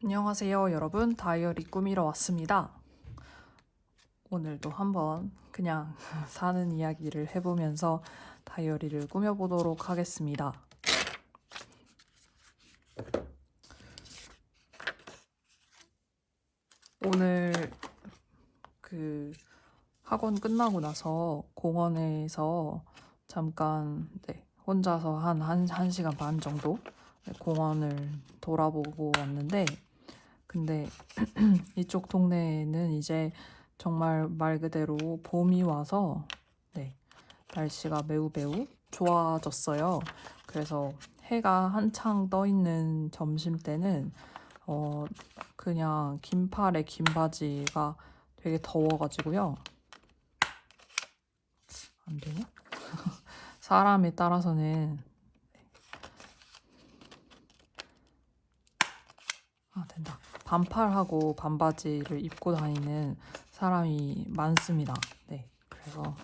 안녕하세요, 여러분. 다이어리 꾸미러 왔습니다. 오늘도 한번 그냥 사는 이야기를 해보면서 다이어리를 꾸며보도록 하겠습니다. 오늘 학원 끝나고 나서 공원에서 잠깐 혼자서 한 시간 반 정도 공원을 돌아보고 왔는데, 근데 이쪽 동네에는 이제 정말 말 그대로 봄이 와서 날씨가 매우 좋아졌어요. 그래서 해가 한창 떠 있는 점심때는 그냥 긴팔에 긴 바지가 되게 더워가지고요. 안 되냐? 사람에 따라서는 된다. 반팔하고 반바지를 입고 다니는 사람이 많습니다. 네, 그래서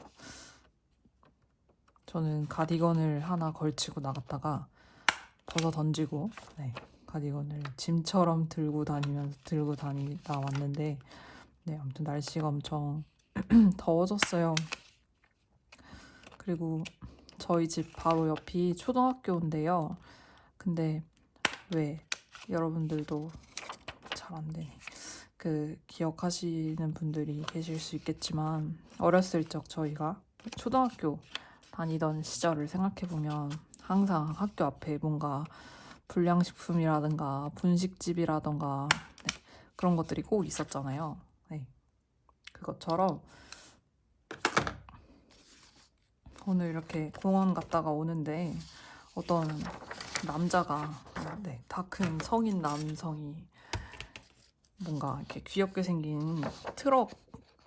저는 가디건을 하나 걸치고 나갔다가 벗어 던지고 가디건을 짐처럼 들고 다니다 왔는데, 아무튼 날씨가 엄청 더워졌어요. 그리고 저희 집 바로 옆이 초등학교인데요. 근데 왜 여러분들도 잘 안 되네. 기억하시는 분들이 계실 수 있겠지만, 어렸을 적 저희가 초등학교 다니던 시절을 생각해보면 항상 학교 앞에 뭔가 불량식품이라든가 분식집이라든가 그런 것들이 꼭 있었잖아요. 그것처럼 오늘 이렇게 공원 갔다가 오는데 어떤 남자가 다 큰 성인 남성이 뭔가 이렇게 귀엽게 생긴 트럭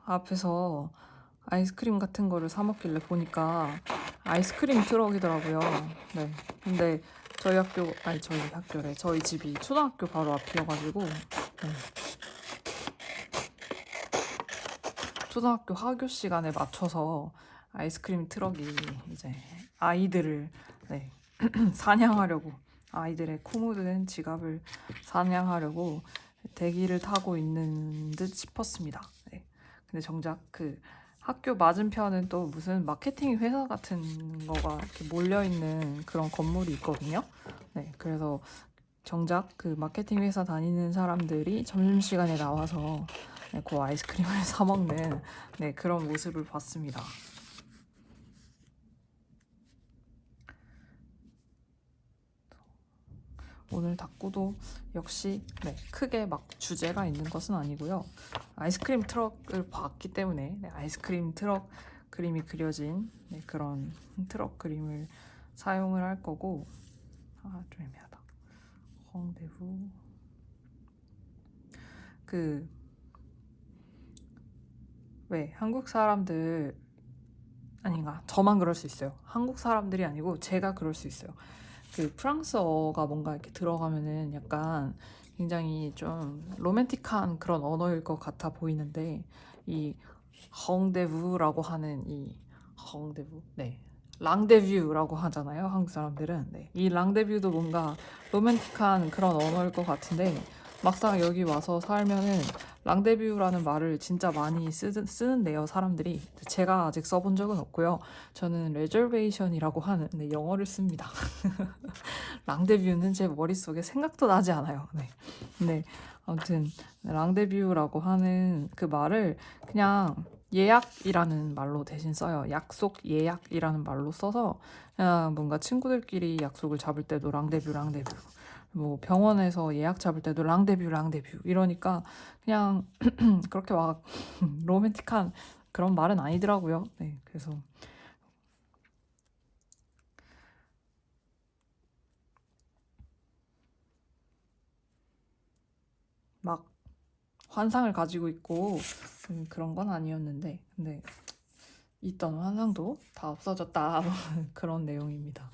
앞에서 아이스크림 같은 거를 사 먹길래 보니까 아이스크림 트럭이더라고요. 근데 저희 집이 초등학교 바로 앞이어가지고 초등학교 하교 시간에 맞춰서 아이스크림 트럭이 이제 아이들을 사냥하려고, 아이들의 코 묻은 지갑을 사냥하려고 대기를 타고 있는 듯 싶었습니다. 근데 정작 학교 맞은편은 또 무슨 마케팅 회사 같은 거가 이렇게 몰려있는 그런 건물이 있거든요. 그래서 정작 마케팅 회사 다니는 사람들이 점심시간에 나와서 그 아이스크림을 사 먹는 그런 모습을 봤습니다. 오늘 닭구도 역시 크게 막 주제가 있는 것은 아니고요. 아이스크림 트럭을 봤기 때문에 아이스크림 트럭 그림이 그려진 그런 트럭 그림을 사용을 할 거고, 좀 애매하다. 홍대부 왜 한국 사람들, 아닌가, 저만 그럴 수 있어요. 한국 사람들이 아니고 제가 그럴 수 있어요. 프랑스어가 뭔가 이렇게 들어가면은 약간 굉장히 좀 로맨틱한 그런 언어일 것 같아 보이는데, 이 헝데부라고 하는 이 헝데부, 랑데뷰라고 하잖아요, 한국 사람들은. 이 랑데뷰도 뭔가 로맨틱한 그런 언어일 것 같은데, 막상 여기 와서 살면은 랑데뷰라는 말을 진짜 많이 쓰는데요, 사람들이. 제가 아직 써본 적은 없고요. 저는 레저베이션이라고 하는 영어를 씁니다. 랑데뷰는 제 머릿속에 생각도 나지 않아요. 근데 아무튼 랑데뷰라고 하는 그 말을 그냥 예약이라는 말로 대신 써요. 약속, 예약이라는 말로 써서 그냥 뭔가 친구들끼리 약속을 잡을 때도 랑데뷰, 뭐 병원에서 예약 잡을 때도 랑데뷰 이러니까 그냥 그렇게 막 로맨틱한 그런 말은 아니더라고요. 그래서 막 환상을 가지고 있고 그런 건 아니었는데, 근데 있던 환상도 다 없어졌다. 그런 내용입니다.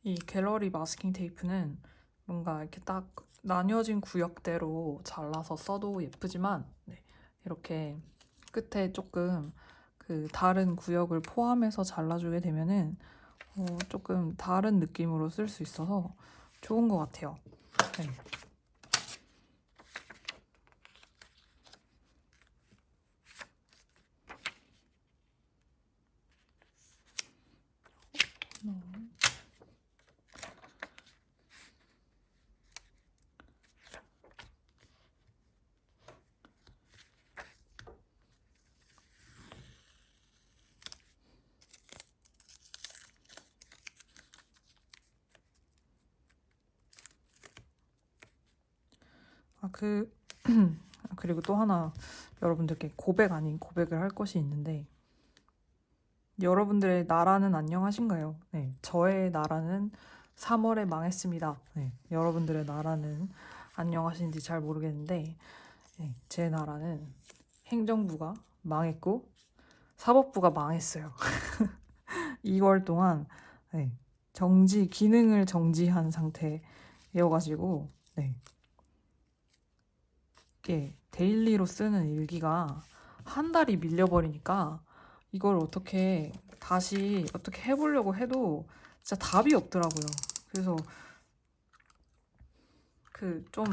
이 갤러리 마스킹 테이프는 뭔가 이렇게 딱 나뉘어진 구역대로 잘라서 써도 예쁘지만 네, 이렇게 끝에 조금 그 다른 구역을 포함해서 잘라주게 되면은 조금 다른 느낌으로 쓸 수 있어서 좋은 것 같아요. 네. 그리고 또 하나 여러분들께 고백 아닌 고백을 할 것이 있는데, 여러분들의 나라는 안녕하신가요? 네, 저의 나라는 3월에 망했습니다. 네, 여러분들의 나라는 안녕하신지 잘 모르겠는데, 네, 제 나라는 행정부가 망했고 사법부가 망했어요. 2월 동안 네, 기능을 정지한 상태여가지고 네, 이게 데일리로 쓰는 일기가 한 달이 밀려버리니까 이걸 어떻게 다시 어떻게 해보려고 해도 진짜 답이 없더라고요. 그래서 그 좀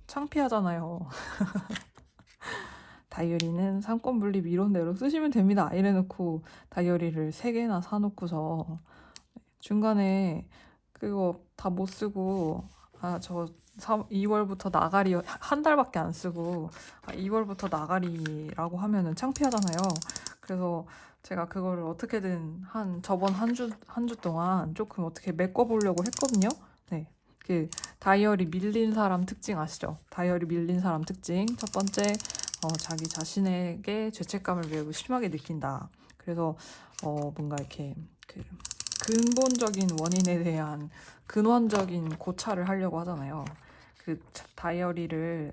창피하잖아요. 다이어리는 상권분립 이론대로 쓰시면 됩니다. 이래놓고 다이어리를 3개나 사놓고서 중간에 그거 다 못 쓰고 저 2월부터 나가리 한 달밖에 안 쓰고 2월부터 나가리라고 하면은 창피하잖아요. 그래서 제가 그거를 어떻게든 저번 한 주 동안 조금 어떻게 메꿔보려고 했거든요. 네. 그 다이어리 밀린 사람 특징 아시죠? 다이어리 밀린 사람 특징. 첫 번째, 자기 자신에게 죄책감을 매우 심하게 느낀다. 그래서 뭔가 이렇게 그 근본적인 원인에 대한 근원적인 고찰을 하려고 하잖아요. 그 다이어리를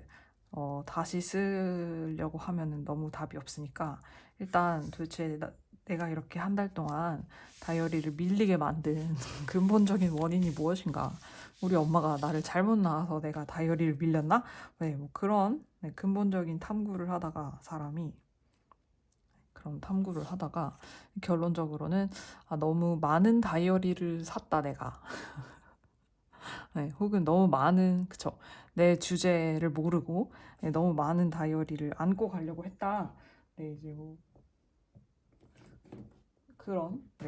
다시 쓰려고 하면은 너무 답이 없으니까 일단 도대체 내가 이렇게 한 달 동안 다이어리를 밀리게 만든 근본적인 원인이 무엇인가? 우리 엄마가 나를 잘못 낳아서 내가 다이어리를 밀렸나? 네, 뭐 그런 근본적인 탐구를 하다가 그런 탐구를 하다가 결론적으로는 너무 많은 다이어리를 샀다 내가. 네, 혹은 너무 많은 그쵸 내 주제를 모르고 네, 너무 많은 다이어리를 안고 가려고 했다. 네, 이제 뭐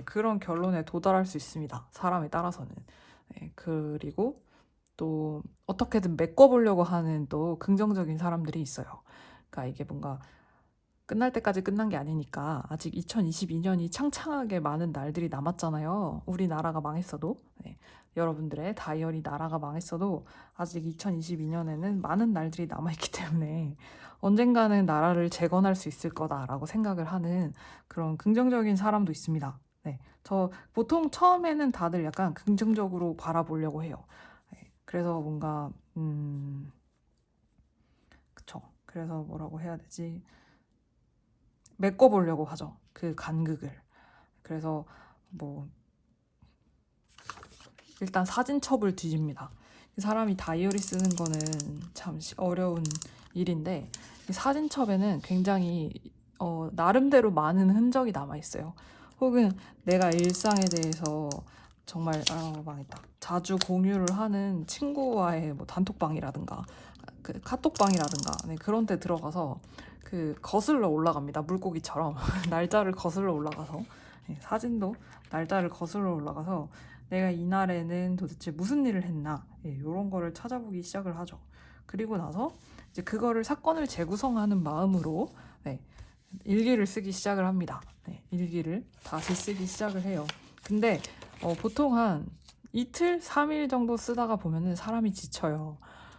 그런 결론에 도달할 수 있습니다. 사람에 따라서는. 네, 그리고 또 어떻게든 메꿔보려고 하는 또 긍정적인 사람들이 있어요. 그러니까 이게 뭔가 끝날 때까지 끝난 게 아니니까 아직 2022년이 창창하게 많은 날들이 남았잖아요. 우리나라가 망했어도 네. 여러분들의 다이어리 나라가 망했어도 아직 2022년에는 많은 날들이 남아있기 때문에 언젠가는 나라를 재건할 수 있을 거다라고 생각을 하는 그런 긍정적인 사람도 있습니다. 네. 저 보통 처음에는 다들 약간 긍정적으로 바라보려고 해요. 네. 그래서 뭔가 그쵸. 그래서 뭐라고 해야 되지? 메꿔보려고 하죠. 그 간극을. 그래서 뭐 일단 사진첩을 뒤집니다. 사람이 다이어리 쓰는 거는 참 어려운 일인데 이 사진첩에는 굉장히 나름대로 많은 흔적이 남아 있어요. 혹은 내가 일상에 대해서 정말 망했다. 자주 공유를 하는 친구와의 뭐 단톡방이라든가 그 카톡방이라든가 네, 그런 데 들어가서 그 거슬러 올라갑니다. 물고기처럼 날짜를 거슬러 올라가서 네, 사진도 날짜를 거슬러 올라가서 내가 이날에는 도대체 무슨 일을 했나 이런 거를 찾아보기 시작을 하죠. 그리고 나서 이제 그거를 사건을 재구성하는 마음으로 네, 일기를 쓰기 시작을 합니다. 네, 일기를 다시 쓰기 시작을 해요. 근데 보통 한 이틀, 3일 정도 쓰다가 보면은 사람이 지쳐요.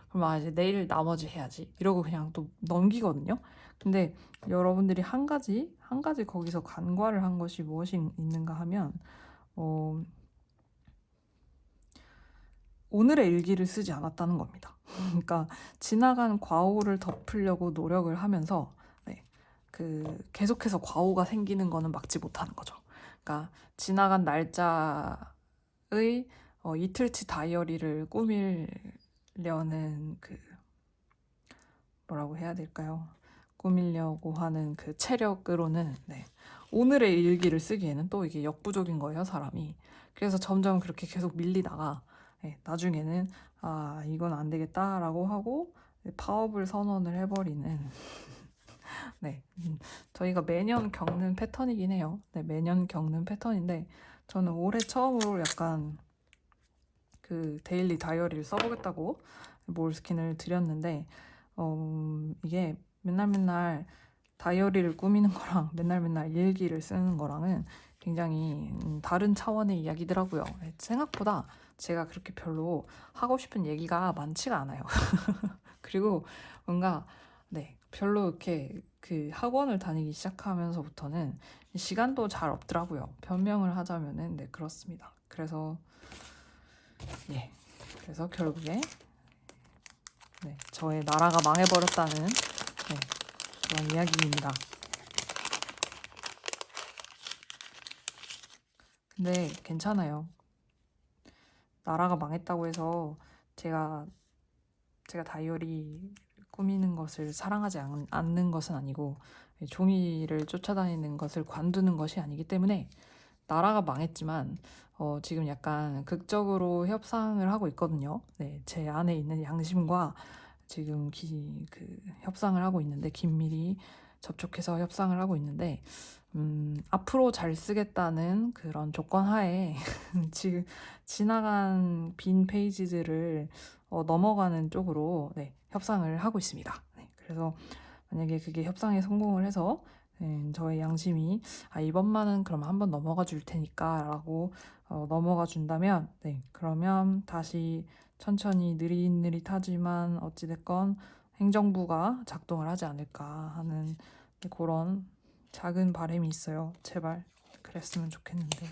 그럼 이제 내일 나머지 해야지 이러고 그냥 또 넘기거든요. 근데 여러분들이 한 가지 거기서 간과를 한 것이 무엇이 있는가 하면 어, 오늘의 일기를 쓰지 않았다는 겁니다. 그러니까 지나간 과오를 덮으려고 노력을 하면서 네, 계속해서 과오가 생기는 거는 막지 못하는 거죠. 그러니까 지나간 날짜의 이틀치 다이어리를 꾸밀려는 그 뭐라고 해야 될까요? 꾸밀려고 하는 그 체력으로는 네. 오늘의 일기를 쓰기에는 또 이게 역부족인 거예요, 사람이. 그래서 점점 그렇게 계속 밀리다가 네, 나중에는 아, 이건 안 되겠다라고 하고 파업을 선언을 해버리는 네, 저희가 매년 겪는 패턴이긴 해요. 네, 매년 겪는 패턴인데 저는 올해 처음으로 약간 그 데일리 다이어리를 써보겠다고 몰스킨을 드렸는데 이게 맨날 맨날 다이어리를 꾸미는 거랑 맨날 맨날 일기를 쓰는 거랑은 굉장히 다른 차원의 이야기더라고요. 생각보다 제가 그렇게 별로 하고 싶은 얘기가 많지가 않아요. 그리고 뭔가 네 별로 이렇게 그 학원을 다니기 시작하면서부터는 시간도 잘 없더라고요. 변명을 하자면은 네 그렇습니다. 그래서 예 그래서 결국에 네, 저의 나라가 망해버렸다는 네, 그런 이야기입니다. 근데 괜찮아요. 나라가 망했다고 해서 제가 다이어리 꾸미는 것을 사랑하지 않는 것은 아니고 종이를 쫓아다니는 것을 관두는 것이 아니기 때문에 나라가 망했지만 지금 약간 극적으로 협상을 하고 있거든요. 네, 제 안에 있는 양심과 지금 그 협상을 하고 있는데 긴밀히 접촉해서 협상을 하고 있는데 앞으로 잘 쓰겠다는 그런 조건 하에 지금 지나간 빈 페이지들을 넘어가는 쪽으로 네, 협상을 하고 있습니다. 네, 그래서 만약에 그게 협상에 성공을 해서 저의 양심이 아, 이번만은 그럼 한번 넘어가 줄 테니까 라고 넘어가 준다면 네, 그러면 다시 천천히 느릿느릿하지만 어찌됐건 행정부가 작동을 하지 않을까 하는 그런 작은 바람이 있어요. 제발 그랬으면 좋겠는데.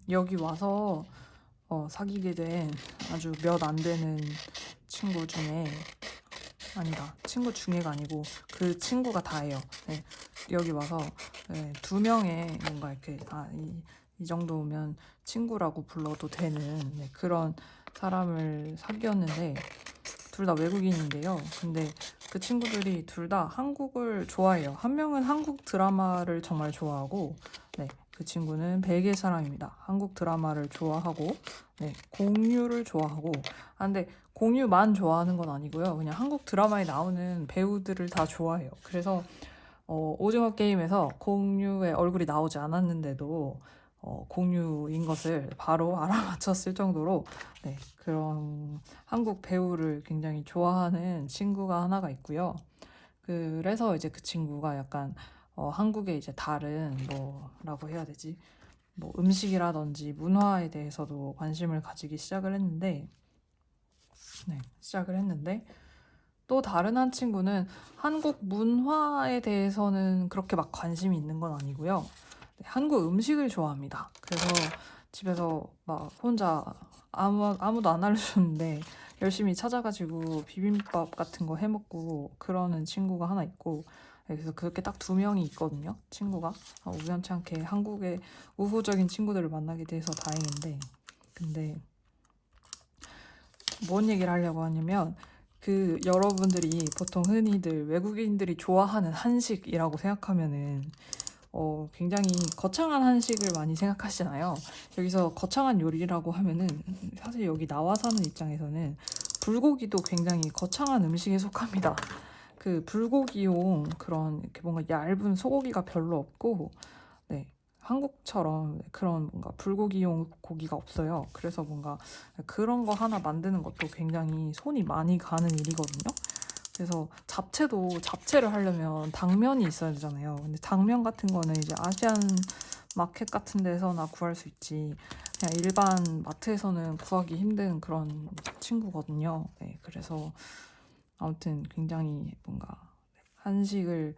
여기 와서 사귀게 된 아주 몇 안 되는 친구 중에 아니다. 친구 중에가 아니고 그 친구가 다예요. 네, 여기 와서 네, 두 명의 뭔가 이렇게 이 정도면 친구라고 불러도 되는 네, 그런 사람을 사귀었는데 둘 다 외국인인데요. 근데 그 친구들이 둘 다 한국을 좋아해요. 한 명은 한국 드라마를 정말 좋아하고 네, 그 친구는 벨기에 사람입니다. 한국 드라마를 좋아하고 네, 공유를 좋아하고 근데 공유만 좋아하는 건 아니고요. 그냥 한국 드라마에 나오는 배우들을 다 좋아해요. 그래서 오징어 게임에서 공유의 얼굴이 나오지 않았는데도 공유인 것을 바로 알아맞혔을 정도로 네, 그런 한국 배우를 굉장히 좋아하는 친구가 하나가 있고요. 그래서 이제 그 친구가 약간 한국의 이제 다른 뭐라고 해야 되지? 뭐 음식이라든지 문화에 대해서도 관심을 가지기 시작을 했는데 또 다른 한 친구는 한국 문화에 대해서는 그렇게 막 관심이 있는 건 아니고요. 네, 한국 음식을 좋아합니다. 그래서 집에서 막 혼자 아무도 안 알려줬는데 열심히 찾아가지고 비빔밥 같은 거 해먹고 그러는 친구가 하나 있고 그래서 그렇게 딱 2명이 있거든요. 친구가. 우연치 않게 한국의 우호적인 친구들을 만나게 돼서 다행인데, 근데 뭔 얘기를 하려고 하냐면, 여러분들이 보통 흔히들 외국인들이 좋아하는 한식이라고 생각하면은 굉장히 거창한 한식을 많이 생각하시잖아요. 여기서 거창한 요리라고 하면은 사실 여기 나와 사는 입장에서는 불고기도 굉장히 거창한 음식에 속합니다. 불고기용 그런 이렇게 뭔가 얇은 소고기가 별로 없고, 네, 한국처럼 그런 뭔가 불고기용 고기가 없어요. 그래서 뭔가 그런 거 하나 만드는 것도 굉장히 손이 많이 가는 일이거든요. 그래서 잡채를 하려면 당면이 있어야 되잖아요. 근데 당면 같은 거는 이제 아시안 마켓 같은 데서나 구할 수 있지. 그냥 일반 마트에서는 구하기 힘든 그런 친구거든요. 네, 그래서 아무튼 굉장히 뭔가 한식을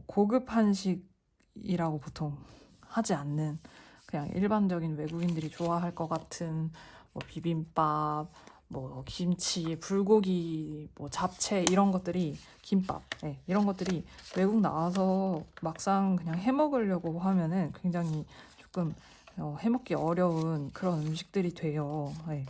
고급 한식이라고 보통 하지 않는 그냥 일반적인 외국인들이 좋아할 것 같은 뭐 비빔밥, 뭐 김치, 불고기, 뭐 잡채 이런 것들이 김밥, 네, 이런 것들이 외국 나와서 막상 그냥 해 먹으려고 하면은 굉장히 조금 해먹기 어려운 그런 음식들이 돼요. 네.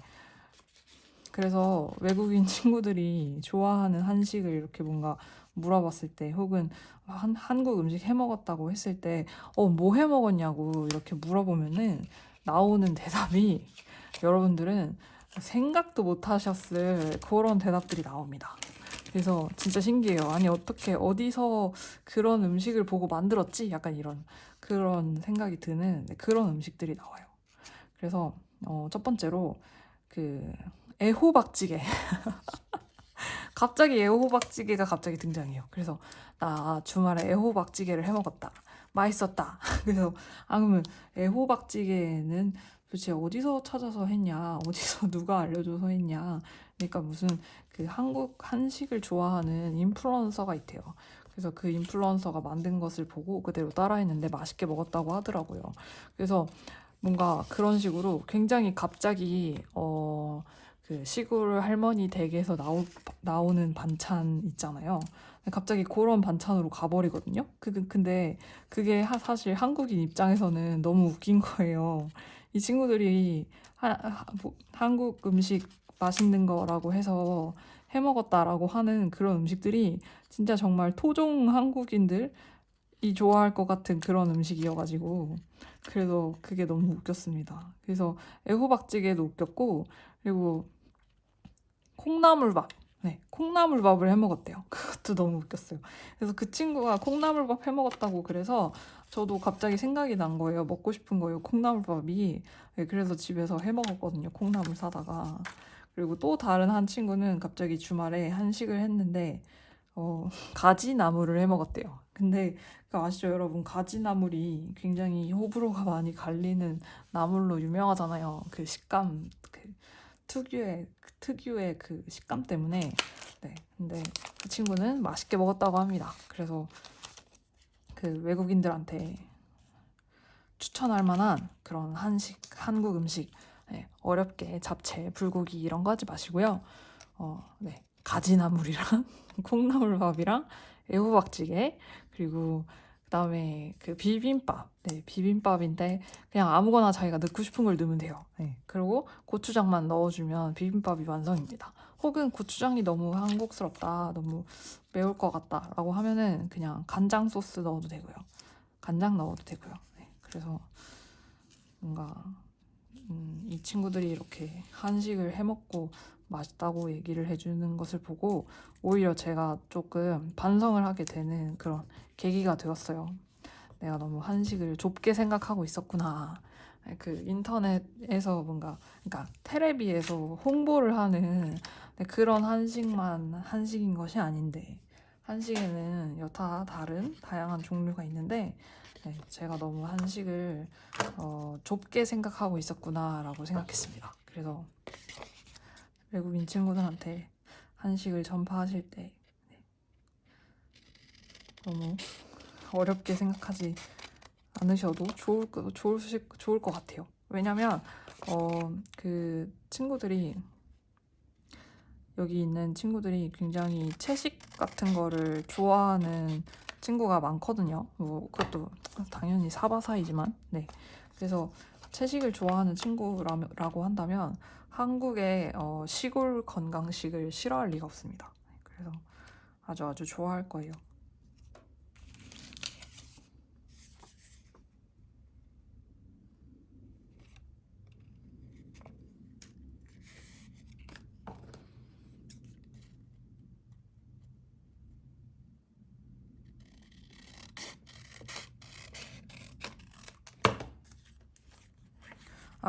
그래서 외국인 친구들이 좋아하는 한식을 이렇게 뭔가 물어봤을 때 혹은 한국 음식 해 먹었다고 했을 때 뭐 해 먹었냐고 이렇게 물어보면은 나오는 대답이 여러분들은 생각도 못 하셨을 그런 대답들이 나옵니다. 그래서 진짜 신기해요. 아니 어떻게 어디서 그런 음식을 보고 만들었지? 약간 이런 그런 생각이 드는 그런 음식들이 나와요. 그래서 첫 번째로 그 애호박찌개. 갑자기 애호박찌개가 갑자기 등장해요. 그래서 나 주말에 애호박찌개를 해 먹었다. 맛있었다. 그래서 그러면 애호박찌개는 도대체 어디서 찾아서 했냐? 어디서 누가 알려줘서 했냐? 그러니까 무슨 한국 한식을 좋아하는 인플루언서가 있대요. 그래서 그 인플루언서가 만든 것을 보고 그대로 따라했는데 맛있게 먹었다고 하더라고요. 그래서 뭔가 그런 식으로 굉장히 갑자기 시골 할머니 댁에서 나오는 반찬 있잖아요. 갑자기 그런 반찬으로 가버리거든요. 근데 그게 사실 한국인 입장에서는 너무 웃긴 거예요. 이 친구들이 한국 음식 맛있는 거라고 해서 해 먹었다라고 하는 그런 음식들이 진짜 정말 토종 한국인들이 좋아할 것 같은 그런 음식이어가지고 그래서 그게 너무 웃겼습니다. 그래서 애호박찌개도 웃겼고 그리고 콩나물밥. 네, 콩나물밥을 해 먹었대요. 그것도 너무 웃겼어요. 그래서 그 친구가 콩나물밥 해 먹었다고 그래서 저도 갑자기 생각이 난 거예요. 먹고 싶은 거예요. 콩나물밥이. 네, 그래서 집에서 해 먹었거든요. 콩나물 사다가. 그리고 또 다른 한 친구는 갑자기 주말에 한식을 했는데 가지나물을 해 먹었대요. 근데 아시죠, 여러분? 가지나물이 굉장히 호불호가 많이 갈리는 나물로 유명하잖아요. 그 식감, 특유의 그 식감 때문에. 네. 근데 그 친구는 맛있게 먹었다고 합니다. 그래서 외국인들한테 추천할 만한 그런 한국 음식. 네, 어렵게 잡채, 불고기 이런 거 하지 마시고요. 네. 가지나물이랑 콩나물밥이랑 애호박찌개 그리고 그다음에 비빔밥. 네, 비빔밥인데 그냥 아무거나 자기가 넣고 싶은 걸 넣으면 돼요. 네. 그리고 고추장만 넣어주면 비빔밥이 완성입니다. 혹은 고추장이 너무 한국스럽다, 너무 매울 것 같다라고 하면은 그냥 간장 소스 넣어도 되고요. 간장 넣어도 되고요. 네. 그래서 뭔가 이 친구들이 이렇게 한식을 해먹고 맛있다고 얘기를 해주는 것을 보고 오히려 제가 조금 반성을 하게 되는 그런 계기가 되었어요. 내가 너무 한식을 좁게 생각하고 있었구나. 인터넷에서 뭔가, 그러니까 테레비에서 홍보를 하는 그런 한식만 한식인 것이 아닌데, 한식에는 여타 다른 다양한 종류가 있는데, 네, 제가 너무 한식을 좁게 생각하고 있었구나라고 생각했습니다. 그래서 외국인 친구들한테 한식을 전파하실 때 너무 어렵게 생각하지 않으셔도 좋을 것 같아요. 왜냐면 그 친구들이 여기 있는 친구들이 굉장히 채식 같은 거를 좋아하는 친구가 많거든요. 뭐 그것도 당연히 사바사이지만 네. 그래서 채식을 좋아하는 친구라고 한다면 한국의 시골 건강식을 싫어할 리가 없습니다. 그래서 아주 좋아할 거예요.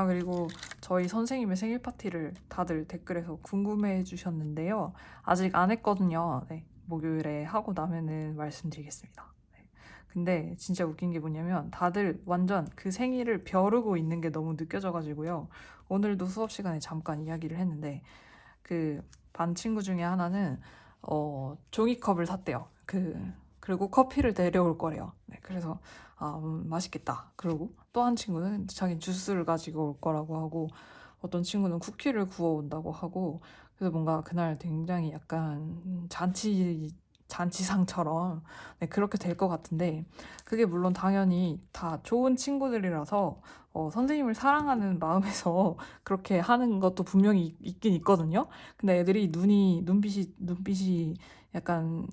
그리고 저희 선생님의 생일 파티를 다들 댓글에서 궁금해 해주셨는데요. 아직 안 했거든요. 네, 목요일에 하고 나면은 말씀드리겠습니다. 네. 근데 진짜 웃긴 게 뭐냐면 다들 완전 그 생일을 벼르고 있는 게 너무 느껴져가지고요. 오늘도 수업 시간에 잠깐 이야기를 했는데 그 반 친구 중에 하나는 종이컵을 샀대요. 그리고 커피를 데려올 거래요. 네, 그래서 맛있겠다. 그리고 또 한 친구는 자기 주스를 가지고 올 거라고 하고 어떤 친구는 쿠키를 구워 온다고 하고 그래서 뭔가 그날 굉장히 약간 잔치상처럼 네, 그렇게 될 것 같은데 그게 물론 당연히 다 좋은 친구들이라서 선생님을 사랑하는 마음에서 그렇게 하는 것도 분명히 있긴 있거든요. 근데 애들이 눈빛이 약간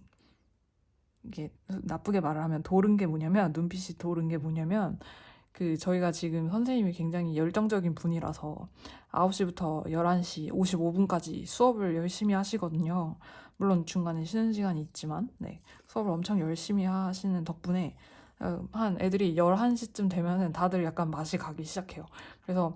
이게 나쁘게 말을 하면 도른 게 뭐냐면 눈빛이 도른 게 뭐냐면 저희가 지금 선생님이 굉장히 열정적인 분이라서 9시부터 11시 55분까지 수업을 열심히 하시거든요. 물론 중간에 쉬는 시간이 있지만 네, 수업을 엄청 열심히 하시는 덕분에 한 애들이 11시쯤 되면은 다들 약간 맛이 가기 시작해요. 그래서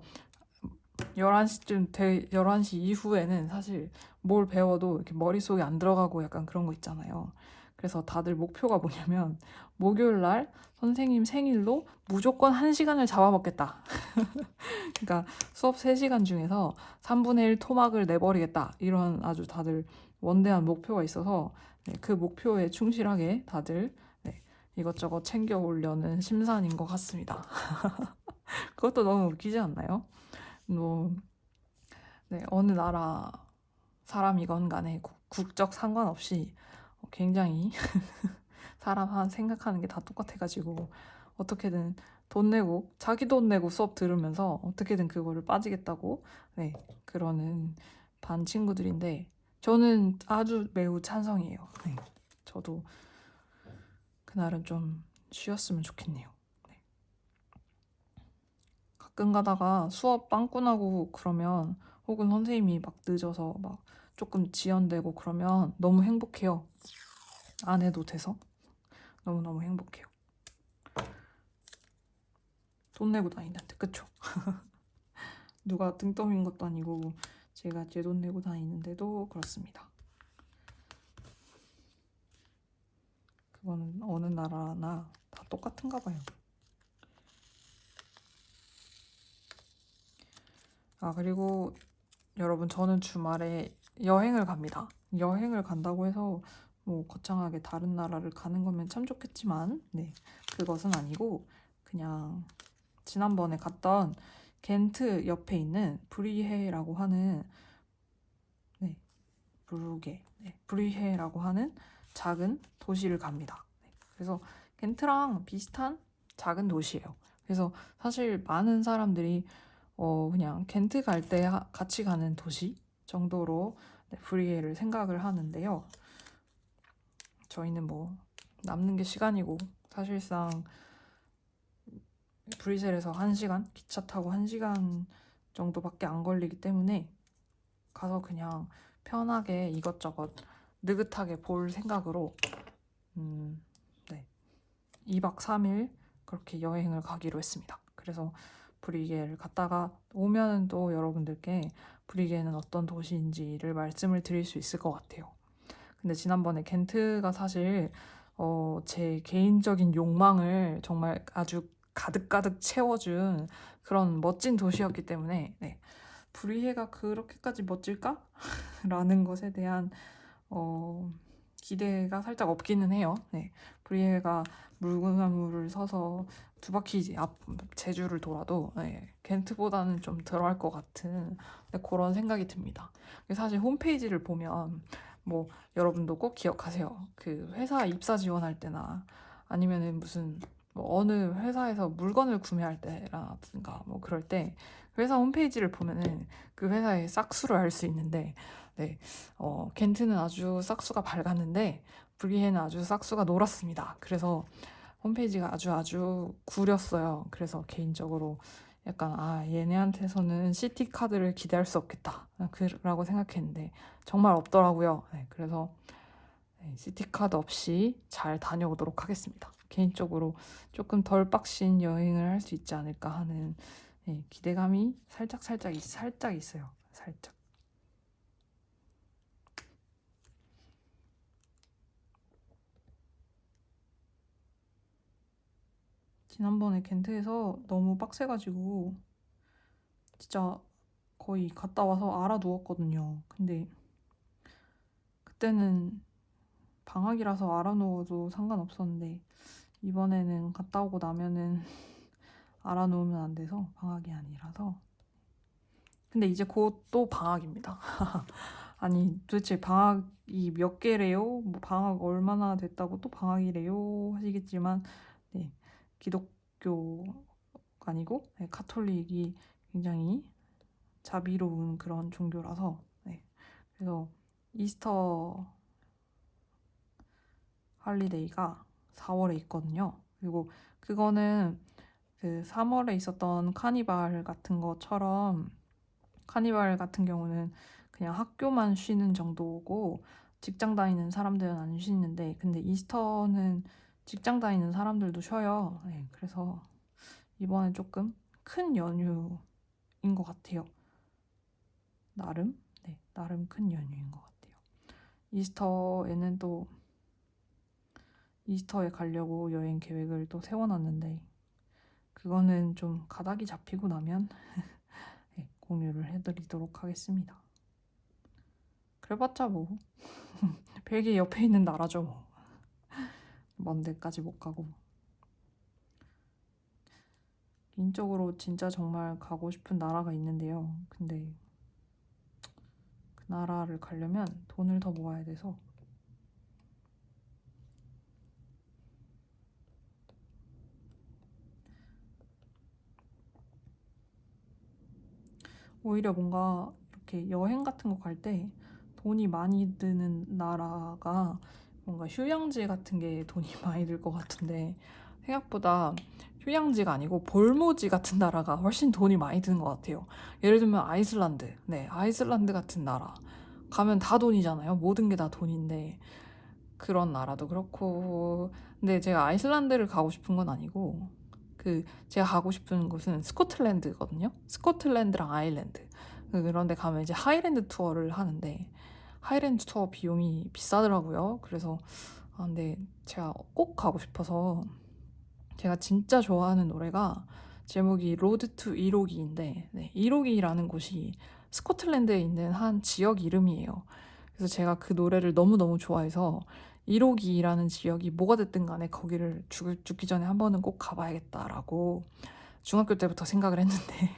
11시 이후에는 사실 뭘 배워도 이렇게 머릿속에 안 들어가고 약간 그런 거 있잖아요. 그래서 다들 목표가 뭐냐면 목요일 날 선생님 생일로 무조건 1시간을 잡아먹겠다. 그러니까 수업 3시간 중에서 3분의 1 토막을 내버리겠다. 이런 아주 다들 원대한 목표가 있어서 네, 그 목표에 충실하게 다들 네, 이것저것 챙겨오려는 심산인 것 같습니다. 그것도 너무 웃기지 않나요? 뭐 네, 어느 나라 사람이건 간에 국적 상관없이 굉장히 사람 한 생각하는 게 다 똑같아가지고 어떻게든 돈 내고 자기 돈 내고 수업 들으면서 어떻게든 그거를 빠지겠다고 네, 그러는 반 친구들인데 저는 아주 매우 찬성이에요. 네, 저도 그날은 좀 쉬었으면 좋겠네요. 네. 가끔 가다가 수업 빵꾸 나고 그러면 혹은 선생님이 막 늦어서 막 조금 지연되고 그러면 너무 행복해요. 안 해도 돼서 너무너무 행복해요. 돈 내고 다니는데 그쵸? 누가 등 떠민 것도 아니고 제가 제 돈 내고 다니는데도 그렇습니다. 그거는 어느 나라나 다 똑같은가 봐요. 그리고 여러분 저는 주말에 여행을 갑니다. 여행을 간다고 해서 뭐 거창하게 다른 나라를 가는 거면 참 좋겠지만 네, 그것은 아니고 그냥 지난번에 갔던 겐트 옆에 있는 브리헤라고 하는 네, 브리헤라고 하는 작은 도시를 갑니다. 네, 그래서 겐트랑 비슷한 작은 도시예요. 그래서 사실 많은 사람들이 그냥 겐트 갈 때 같이 가는 도시 정도로 네, 브리헤를 생각을 하는데요. 저희는 뭐 남는 게 시간이고 사실상 브뤼셀에서 1시간, 기차 타고 1시간 정도밖에 안 걸리기 때문에 가서 그냥 편하게 이것저것 느긋하게 볼 생각으로 네, 2박 3일 그렇게 여행을 가기로 했습니다. 그래서 브리게를 갔다가 오면 또 여러분들께 브리게는 어떤 도시인지를 말씀을 드릴 수 있을 것 같아요. 근데 지난번에 겐트가 사실 제 개인적인 욕망을 정말 아주 가득가득 채워준 그런 멋진 도시였기 때문에 네, 브리헤가 그렇게까지 멋질까? 라는 것에 대한 어, 기대가 살짝 없기는 해요. 네, 브리에가 물구나무를 서서 두 바퀴 앞 제주를 돌아도 네, 겐트보다는 좀 덜할 것 같은 네, 그런 생각이 듭니다. 사실 홈페이지를 보면 뭐 여러분도 꼭 기억하세요. 그 회사 입사 지원할 때나 아니면은 무슨 뭐 어느 회사에서 물건을 구매할 때라든가 뭐 그럴 때 회사 홈페이지를 보면은 그 회사의 싹수를 알 수 있는데 네, 겐트는 아주 싹수가 밝았는데 브리헤는 아주 싹수가 노랗습니다. 그래서 홈페이지가 아주 구렸어요. 그래서 개인적으로 약간 얘네한테서는 CT 카드를 기대할 수 없겠다 라고 생각했는데 정말 없더라고요. 네, 그래서 CT 카드 없이 잘 다녀오도록 하겠습니다. 개인적으로 조금 덜 빡신 여행을 할 수 있지 않을까 하는 기대감이 살짝 있어요. 살짝. 지난번에 겐트에서 너무 빡세가지고 진짜 거의 갔다 와서 알아 누웠거든요. 근데 그때는 방학이라서 알아 누워도 상관없었는데 이번에는 갔다 오고 나면은 알아 누우면 안 돼서 방학이 아니라서. 근데 이제 곧 또 방학입니다. 아니 도대체 방학이 몇 개래요? 뭐 방학 얼마나 됐다고 또 방학이래요? 하시겠지만 네, 기독교 아니고 네, 카톨릭이 굉장히 자비로운 그런 종교라서 네, 그래서 이스터 할리데이가 4월에 있거든요. 그리고 그거는 그 3월에 있었던 카니발 같은 것처럼 카니발 같은 경우는 그냥 학교만 쉬는 정도고 직장 다니는 사람들은 안 쉬는데 근데 이스터는 직장 다니는 사람들도 쉬어요. 네, 그래서 이번에 조금 큰 연휴인 것 같아요. 나름? 네, 나름 큰 연휴인 것 같아요. 이스터에는 또 이스터에 가려고 여행 계획을 또 세워놨는데 그거는 좀 가닥이 잡히고 나면 네, 공유를 해드리도록 하겠습니다. 그래봤자 뭐 벨기에 옆에 있는 나라죠 뭐. 먼 데까지 못 가고. 개인적으로 진짜 정말 가고 싶은 나라가 있는데요. 근데 그 나라를 가려면 돈을 더 모아야 돼서 오히려 뭔가 이렇게 여행 같은 거 갈 때 돈이 많이 드는 나라가 뭔가 휴양지 같은 게 돈이 많이 들 것 같은데 생각보다 휴양지가 아니고 볼모지 같은 나라가 훨씬 돈이 많이 드는 것 같아요. 예를 들면 아이슬란드. 네, 아이슬란드 같은 나라. 가면 다 돈이잖아요. 모든 게 다 돈인데 그런 나라도 그렇고 근데 제가 아이슬란드를 가고 싶은 건 아니고 그 제가 가고 싶은 곳은 스코틀랜드거든요. 스코틀랜드랑 아일랜드. 그런데 가면 이제 하이랜드 투어를 하는데 하이랜드 투어 비용이 비싸더라고요. 그래서 근데 제가 꼭 가고 싶어서 제가 진짜 좋아하는 노래가 제목이 로드 투 이로기인데 네, 이로기라는 곳이 스코틀랜드에 있는 한 지역 이름이에요. 그래서 제가 그 노래를 너무너무 좋아해서 이로기라는 지역이 뭐가 됐든 간에 거기를 죽기 전에 한 번은 꼭 가봐야겠다라고 중학교 때부터 생각을 했는데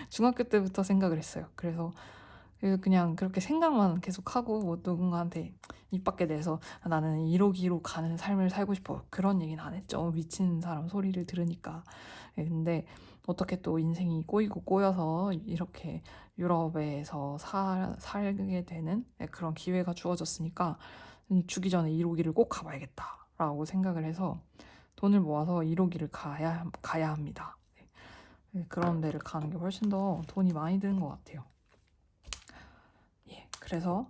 중학교 때부터 생각을 했어요. 그래서 그냥 그렇게 생각만 계속 하고 뭐 누군가한테 입 밖에 내서 나는 1호기로 가는 삶을 살고 싶어 그런 얘기는 안 했죠. 미친 사람 소리를 들으니까. 근데 어떻게 또 인생이 꼬이고 꼬여서 이렇게 유럽에서 살게 되는 그런 기회가 주어졌으니까 죽기 전에 1호기를 꼭 가봐야겠다라고 생각을 해서 돈을 모아서 1호기를 가야 합니다. 그런 데를 가는 게 훨씬 더 돈이 많이 드는 것 같아요. 그래서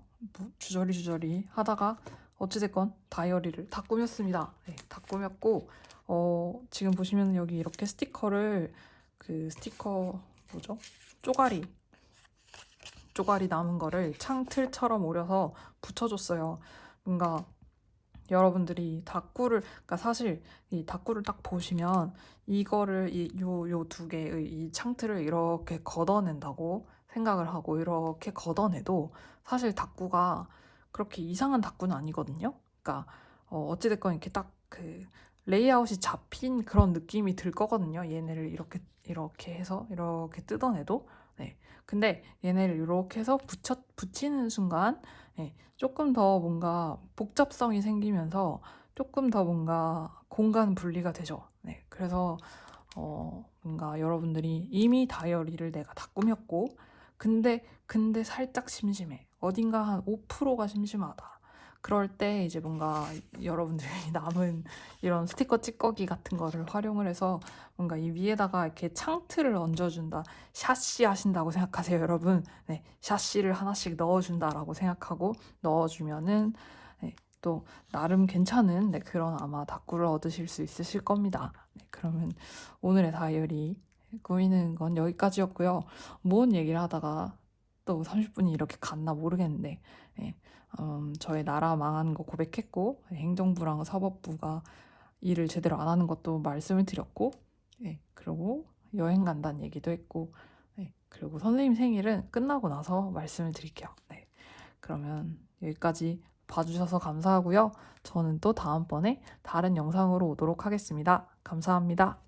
주저리 하다가 어찌됐건 다이어리를 다 꾸몄습니다. 네, 다 꾸몄고 지금 보시면 여기 이렇게 스티커를 그 스티커 뭐죠? 쪼가리 남은 거를 창틀처럼 오려서 붙여줬어요. 뭔가 여러분들이 그러니까 사실 이 다꾸를 딱 보시면 이거를 요 두 개의 이 창틀을 이렇게 걷어낸다고 생각을 하고 이렇게 걷어내도 사실 다꾸가 그렇게 이상한 다꾸는 아니거든요. 그러니까 어찌됐건 이렇게 딱 그 레이아웃이 잡힌 그런 느낌이 들 거거든요. 얘네를 이렇게 해서 이렇게 뜯어내도. 네. 근데 얘네를 이렇게 해서 붙이는 순간 조금 더 뭔가 복잡성이 생기면서 조금 더 뭔가 공간 분리가 되죠. 네. 그래서 뭔가 여러분들이 이미 다이어리를 내가 다 꾸몄고 근데 살짝 심심해. 어딘가 한 5%가 심심하다. 그럴 때 이제 뭔가 여러분들이 남은 이런 스티커 찌꺼기 같은 거를 활용을 해서 뭔가 이 위에다가 이렇게 창틀을 얹어준다. 샤시 하신다고 생각하세요, 여러분. 네, 샤시를 하나씩 넣어준다라고 생각하고 넣어주면은 네, 또 나름 괜찮은 그런 아마 다꾸를 얻으실 수 있으실 겁니다. 네, 그러면 오늘의 다이어리 꾸미는 건 여기까지였고요. 뭔 얘기를 하다가 또 30분이 이렇게 갔나 모르겠는데 예, 저의 나라 망하는 거 고백했고 행정부랑 사법부가 일을 제대로 안 하는 것도 말씀을 드렸고 그리고 여행 간다는 얘기도 했고 그리고 선생님 생일은 끝나고 나서 말씀을 드릴게요. 네, 그러면 여기까지 봐주셔서 감사하고요. 저는 또 다음번에 다른 영상으로 오도록 하겠습니다. 감사합니다.